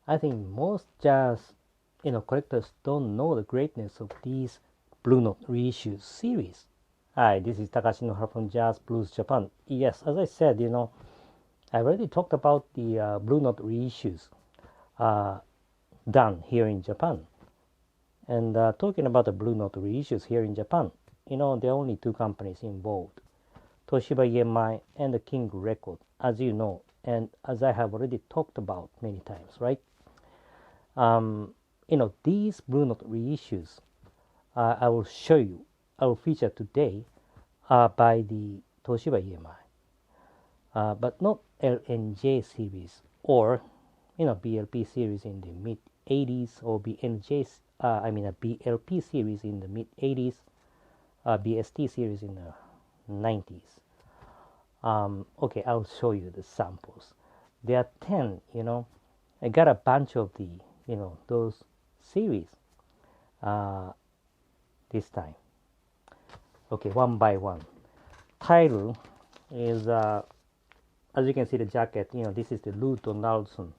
I think most jazz, collectors don't know the greatness of these Blue Note reissue series. Hi, this is Takashi Nohara from Jazz Blues Japan. Yes, as I said, I already talked about the Blue Note reissues uh, done here in Japan. And talking about the Blue Note reissues here in Japan, there are only two companies involved, Toshiba EMI and the King Record, as you know, and as I have already talked about many times, right? These Blue Note reissues I will show you, I will feature today by the Toshiba EMI, but not LNJ series or BLP series in the mid 80s or BLP series in the mid 80s, BST series in the 90s. Okay, I'll show you the samples. There are 10, I got a bunch of the, those series this time. Okay, one by one. Title is, as you can see the jacket, this is the Lou Donaldson,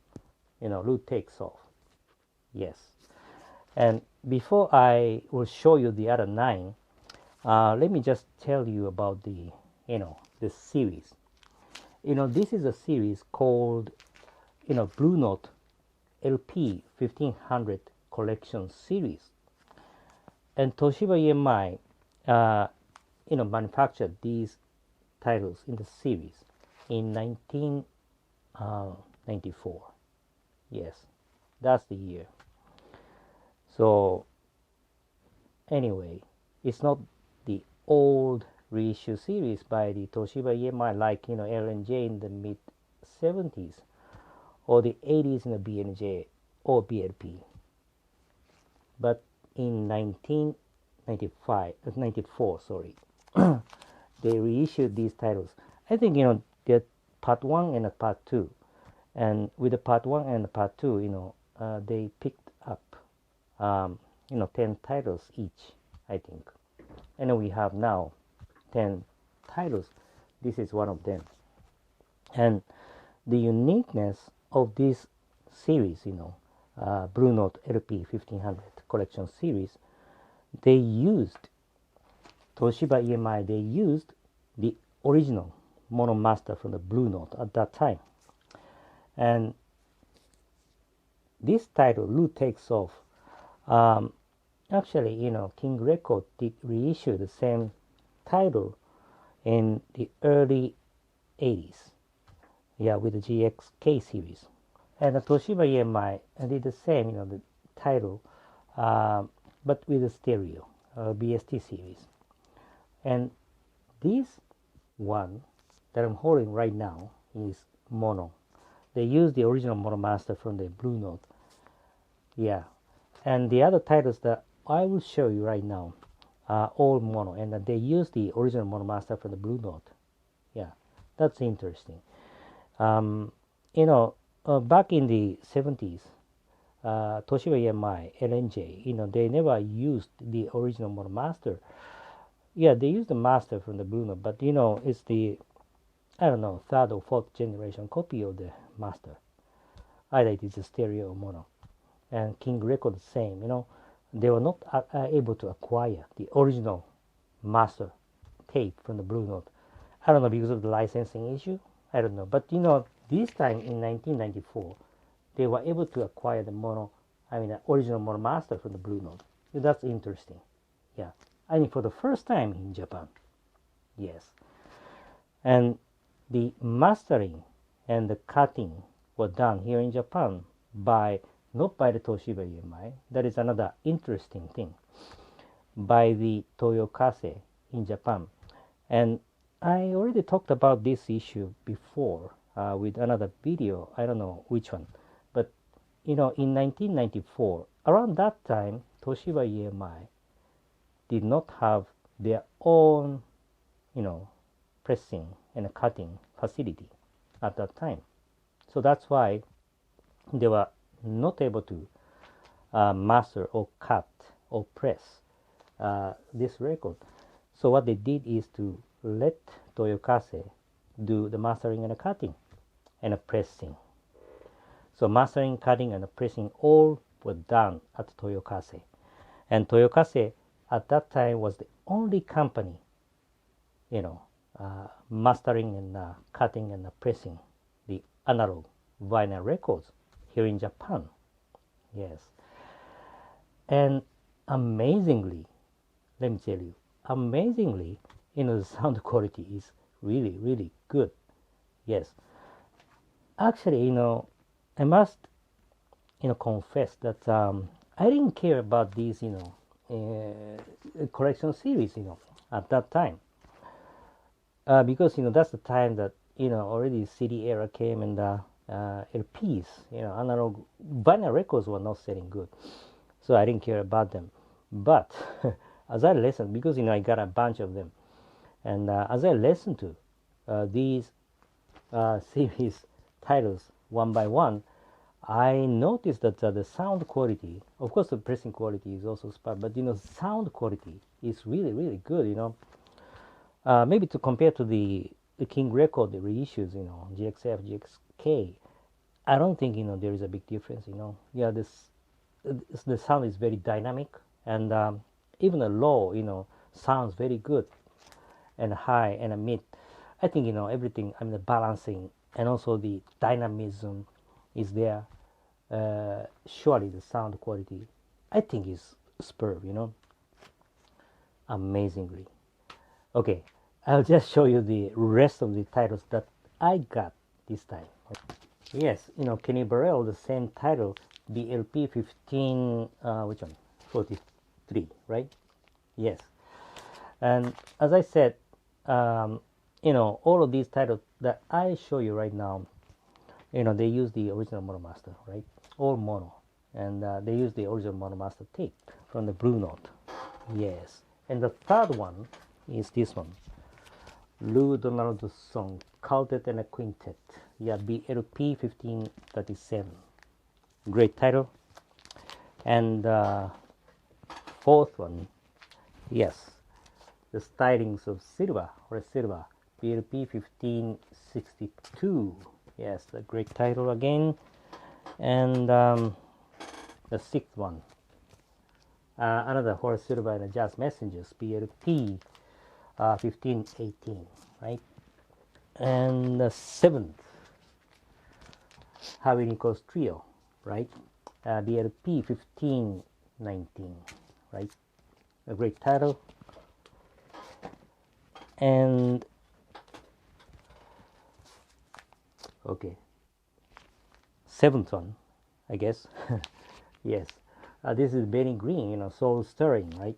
Lou Takes Off. Yes. And before I will show you the other 9, let me just tell you about the, the series. This is a series called, Blue Note LP 1500 collection series. And Toshiba EMI, manufactured these titles in the series in 1994. Yes, that's the year. So anyway, it's not the old reissue series by the Toshiba EMI like L&J in the mid 70s or the 80s in the B&J or BLP. But in 94, sorry, they reissued these titles. I think they're part 1 and a part 2, and with the part 1 and the part 2, they picked up 10 titles each, I think. And we have now 10 titles. This is one of them. And the uniqueness of this series, Blue Note LP 1500 collection series, they used Toshiba EMI, they used the original mono master from the Blue Note at that time. And this title, Lou Takes Off, actually, King Record did reissue the same title in the early 80s, with the GXK series. And the Toshiba EMI did the same, the title, but with the stereo, BST series. And this one that I'm holding right now is mono. They use the original mono master from the Blue Note. Yeah. And the other titles that I will show you right now are all mono, and they use the original mono master from the Blue Note. Yeah, that's interesting. Back in the 70s, Toshiba EMI, L&J, they never used the original mono master. Yeah, they used the master from the Blue Note, but it's the, I don't know, 3rd or 4th generation copy of the master. Either it is a stereo or mono. And King Record the same, they were not able to acquire the original master tape from the Blue Note. I don't know, because of the licensing issue, I don't know. But this time in 1994, they were able to acquire the original mono master from the Blue Note. That's interesting. Yeah, I mean, for the first time in Japan. Yes. And the mastering and the cutting were done here in Japan not by the Toshiba EMI, that is another interesting thing, by the Toyo Kasei in Japan. And I already talked about this issue before with another video, I don't know which one, but in 1994, around that time, Toshiba EMI did not have their own, pressing and cutting facility at that time. So that's why they were not able to master or cut or press this record. So what they did is to let Toyo Kasei do the mastering and the cutting and the pressing. So mastering, cutting, and pressing all were done at Toyo Kasei. And Toyo Kasei at that time was the only company, mastering and cutting and pressing the analog vinyl records here in Japan. Yes. And amazingly, let me tell you, amazingly, the sound quality is really, really good. Yes. Actually, I must, confess that I didn't care about these, collection series, at that time. Because, that's the time that, already CD era came and LPs, analog vinyl records were not selling good. So I didn't care about them. But as I listened, because, I got a bunch of them. And as I listened to these series titles one by one, I noticed that the sound quality, of course, the pressing quality is also spot, but sound quality is really, really good. Maybe to compare to the King record, the reissues, GXF, GXK, I don't think there is a big difference. Yeah, the sound is very dynamic, and even the low, sounds very good, and high and a mid. I think everything. I mean, the balancing and also the dynamism is there. Surely the sound quality, I think, is superb. Amazingly. Okay, I'll just show you the rest of the titles that I got this time. Yes, Kenny Burrell, the same title, BLP 15, which one? 43, right? Yes. And as I said, all of these titles that I show you right now, they use the original Monomaster, right? All mono. And they use the original Monomaster tape from the Blue Note. Yes. And the third one is this one. Lou Donaldson, Quartet and a Quintet. Yeah, BLP 1537. Great title. And fourth one, yes, The Stylings of Silver, or Silver, BLP 1562. Yes, a great title again. And the sixth one, another Horace Silver and the Jazz Messengers, BLP 1518, right? And the seventh, Harvey Nichols Trio, right? BLP 1519, right? A great title. And okay, seventh one, I guess. Yes, this is Benny Green, Soul Stirring, right?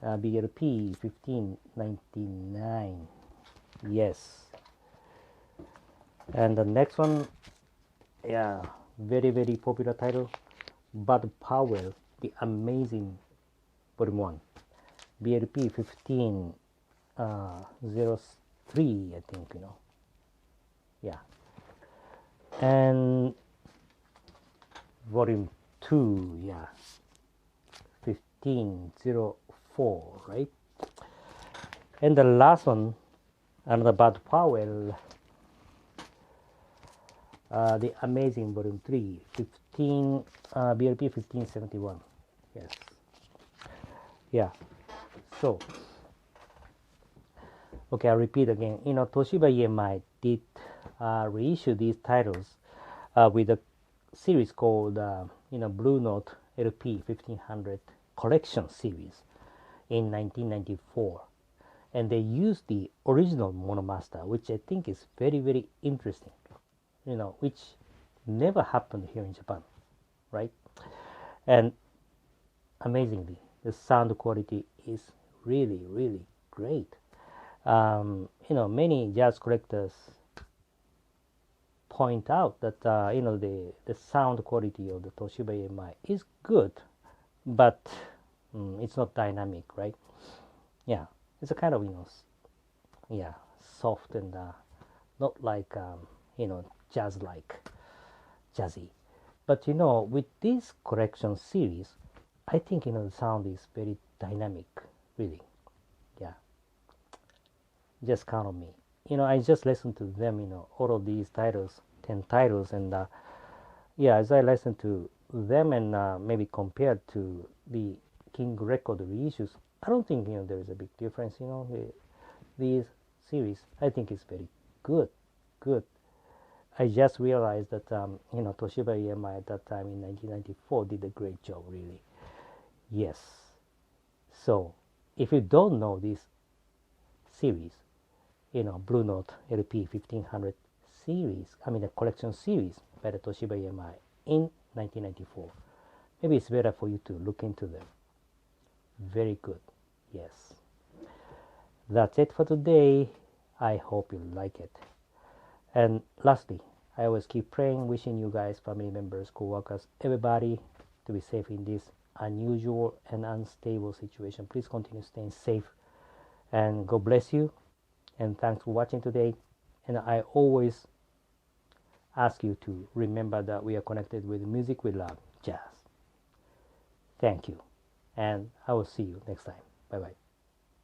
BLP 1599. Yes. And the next one, yeah, very, very popular title, Bud Powell, The Amazing Volume 1, BLP 1503, I think, yeah. And Volume 2, yeah, 1504, right? And the last one, another Bud Powell, The Amazing Volume 3, BLP 1571. Yes. Yeah. So, okay, I'll repeat again. Toshiba EMI did reissue these titles with a series called, Blue Note LP 1500 Collection Series in 1994. And they used the original Monomaster, which I think is very, very interesting. Which never happened here in Japan, right? And amazingly, the sound quality is really, really great. Many jazz collectors point out that the sound quality of the Toshiba EMI is good, but it's not dynamic, right? Yeah, it's a kind of yeah, soft and not like jazzy. But with this collection series, I think the sound is very dynamic, really. Yeah, just count on me. I just listened to them, all of these titles, 10 titles, and yeah, as I listen to them and maybe compared to the King record reissues, I don't think there is a big difference. These series, I think it's very good, good. I just realized that Toshiba EMI at that time in 1994 did a great job, really. Yes. So if you don't know this series, Blue Note LP 1500 series, I mean the collection series by the Toshiba EMI in 1994, maybe it's better for you to look into them. Very good. Yes. That's it for today. I hope you like it. And lastly, I always keep praying, wishing you guys, family members, co-workers, everybody to be safe in this unusual and unstable situation. Please continue staying safe, and God bless you. And thanks for watching today. And I always ask you to remember that we are connected with music we love, jazz. Thank you. And I will see you next time. Bye bye.